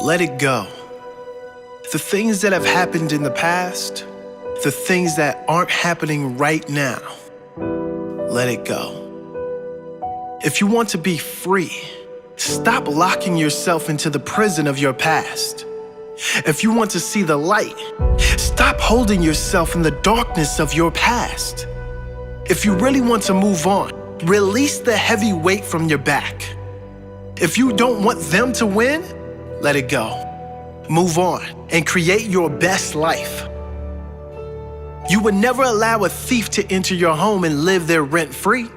Let it go. The things that have happened in the past, the things that aren't happening right now, let it go. If you want to be free, stop locking yourself into the prison of your past. If you want to see the light, stop holding yourself in the darkness of your past. If you really want to move on, release the heavy weight from your back. If you don't want them to win, let it go. Move on and create your best life. You would never allow a thief to enter your home and live there rent-free.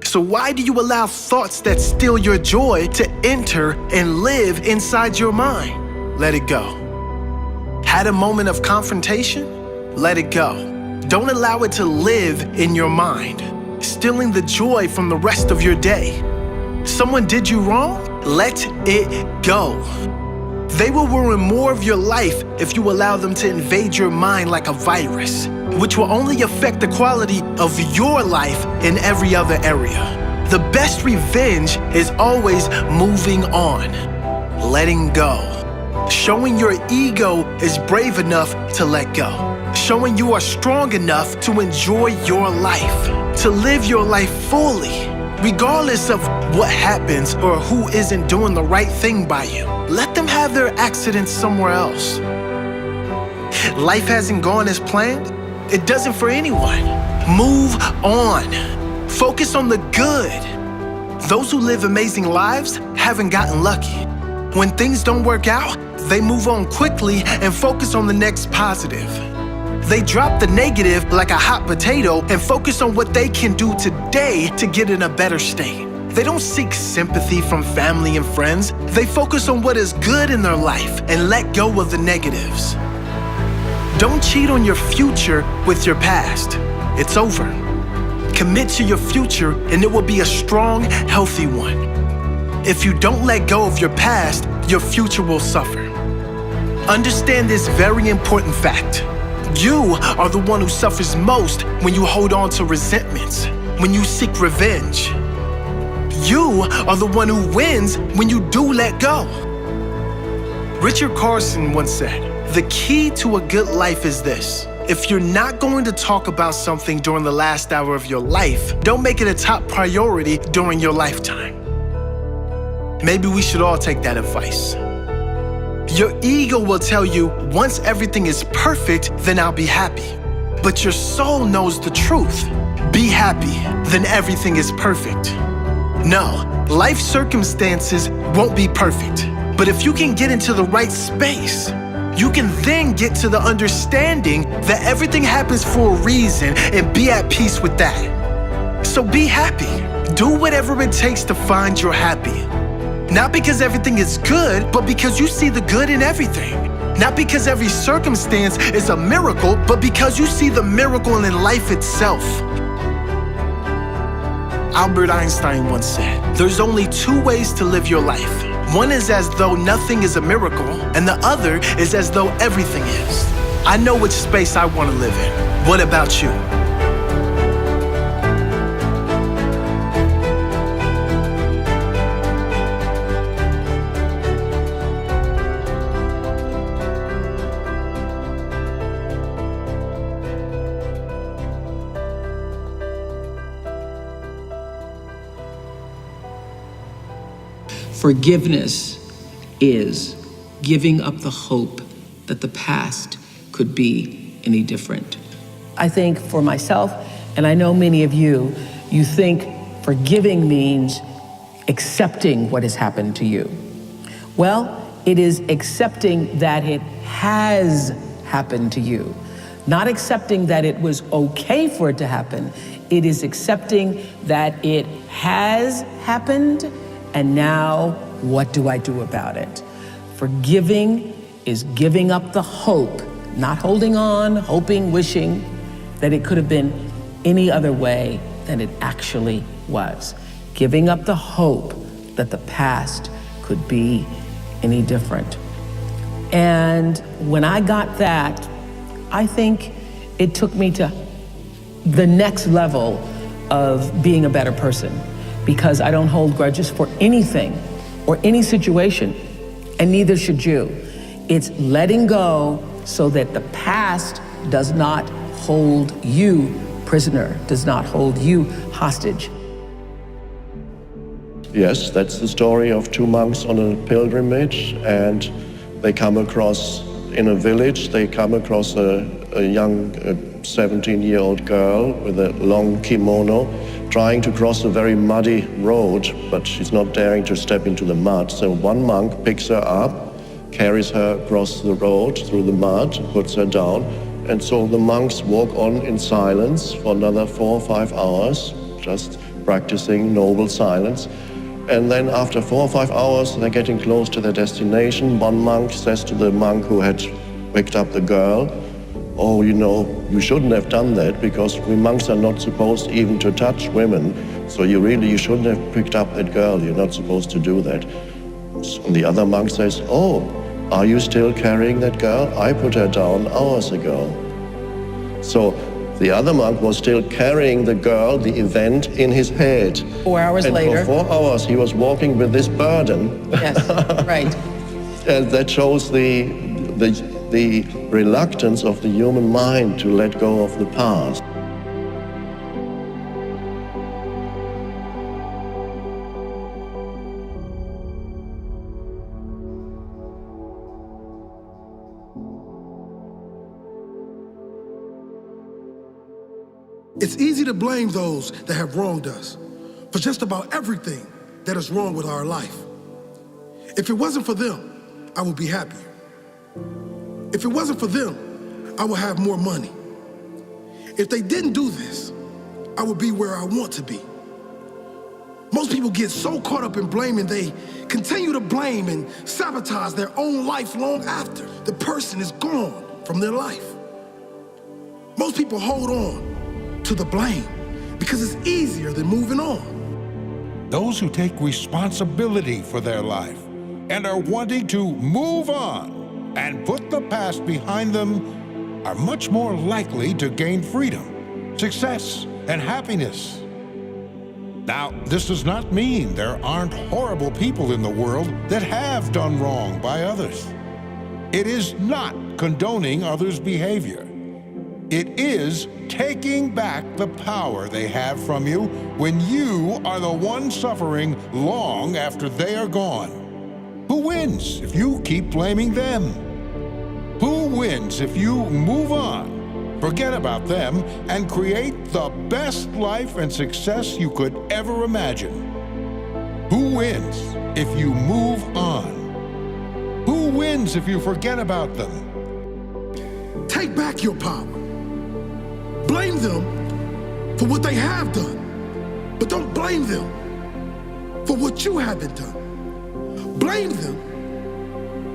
So why do you allow thoughts that steal your joy to enter and live inside your mind? Let it go. Had a moment of confrontation? Let it go. Don't allow it to live in your mind, stealing the joy from the rest of your day. Someone did you wrong? Let it go. They will ruin more of your life if you allow them to invade your mind like a virus, which will only affect the quality of your life in every other area. The best revenge is always moving on, letting go. Showing your ego is brave enough to let go. Showing you are strong enough to enjoy your life, to live your life fully, regardless of what happens or who isn't doing the right thing by you. Let them have their accidents somewhere else. Life hasn't gone as planned. It doesn't for anyone. Move on. Focus on the good. Those who live amazing lives haven't gotten lucky. When things don't work out, they move on quickly and focus on the next positive. They drop the negative like a hot potato and focus on what they can do today to get in a better state. They don't seek sympathy from family and friends. They focus on what is good in their life and let go of the negatives. Don't cheat on your future with your past. It's over. Commit to your future and it will be a strong, healthy one. If you don't let go of your past, your future will suffer. Understand this very important fact. You are the one who suffers most when you hold on to resentments, when you seek revenge. You are the one who wins when you do let go. Richard Carson once said, "The key to a good life is this. If you're not going to talk about something during the last hour of your life, don't make it a top priority during your lifetime." Maybe we should all take that advice. Your ego will tell you, once everything is perfect, then I'll be happy. But your soul knows the truth. Be happy, then everything is perfect. No, life circumstances won't be perfect. But if you can get into the right space, you can then get to the understanding that everything happens for a reason and be at peace with that. So be happy. Do whatever it takes to find your happy. Not because everything is good, but because you see the good in everything. Not because every circumstance is a miracle, but because you see the miracle in life itself. Albert Einstein once said, "There's only two ways to live your life. One is as though nothing is a miracle, and the other is as though everything is." I know which space I want to live in. What about you? Forgiveness is giving up the hope that the past could be any different. I think for myself, and I know many of you, you think forgiving means accepting what has happened to you. Well, it is accepting that it has happened to you. Not accepting that it was okay for it to happen. It is accepting that it has happened. And now, what do I do about it? Forgiving is giving up the hope, not holding on, hoping, wishing that it could have been any other way than it actually was. Giving up the hope that the past could be any different. And when I got that, I think it took me to the next level of being a better person. Because I don't hold grudges for anything or any situation. and neither should you. It's letting go so that the past does not hold you prisoner, does not hold you hostage. Yes, that's the story of two monks on a pilgrimage, and they come across, in a village, they come across a young 17-year-old girl with a long kimono trying to cross a very muddy road, but she's not daring to step into the mud. So one monk picks her up, carries her across the road through the mud, puts her down, and so the monks walk on in silence for another 4 or 5 hours, just practicing noble silence. And then after 4 or 5 hours, they're getting close to their destination. One monk says to the monk who had picked up the girl, "Oh, you know, you shouldn't have done that because we monks are not supposed even to touch women. So you shouldn't have picked up that girl. You're not supposed to do that." And the other monk says, "Oh, are you still carrying that girl? I put her down hours ago." So the other monk was still carrying the girl, the event, in his head. 4 hours and later. For 4 hours he was walking with this burden. Yes, right. And that shows the reluctance of the human mind to let go of the past. It's easy to blame those that have wronged us for just about everything that is wrong with our life. If it wasn't for them, I would be happier. If it wasn't for them, I would have more money. If they didn't do this, I would be where I want to be. Most people get so caught up in blaming, they continue to blame and sabotage their own life long after the person is gone from their life. Most people hold on to the blame because it's easier than moving on. Those who take responsibility for their life and are wanting to move on and put the past behind them are much more likely to gain freedom, success, and happiness. Now, this does not mean there aren't horrible people in the world that have done wrong by others. It is not condoning others' behavior. It is taking back the power they have from you when you are the one suffering long after they are gone. Who wins if you keep blaming them? Who wins if you move on, forget about them, and create the best life and success you could ever imagine? Who wins if you move on? Who wins if you forget about them? Take back your power. Blame them for what they have done, but don't blame them for what you haven't done. Blame them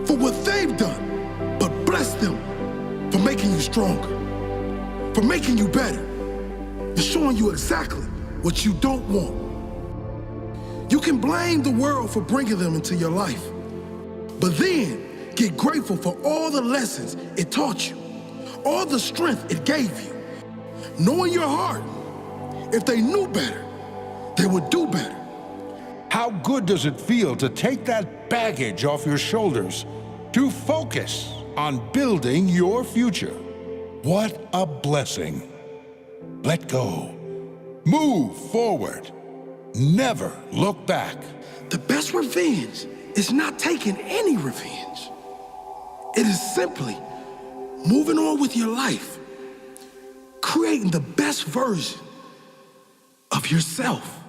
for what they've done, but bless them for making you stronger, for making you better, for showing you exactly what you don't want. You can blame the world for bringing them into your life, but then get grateful for all the lessons it taught you, all the strength it gave you. Know in your heart, if they knew better, they would do better. How good does it feel to take that baggage off your shoulders, to focus on building your future? What a blessing. Let go. Move forward. Never look back. The best revenge is not taking any revenge. It is simply moving on with your life, creating the best version of yourself.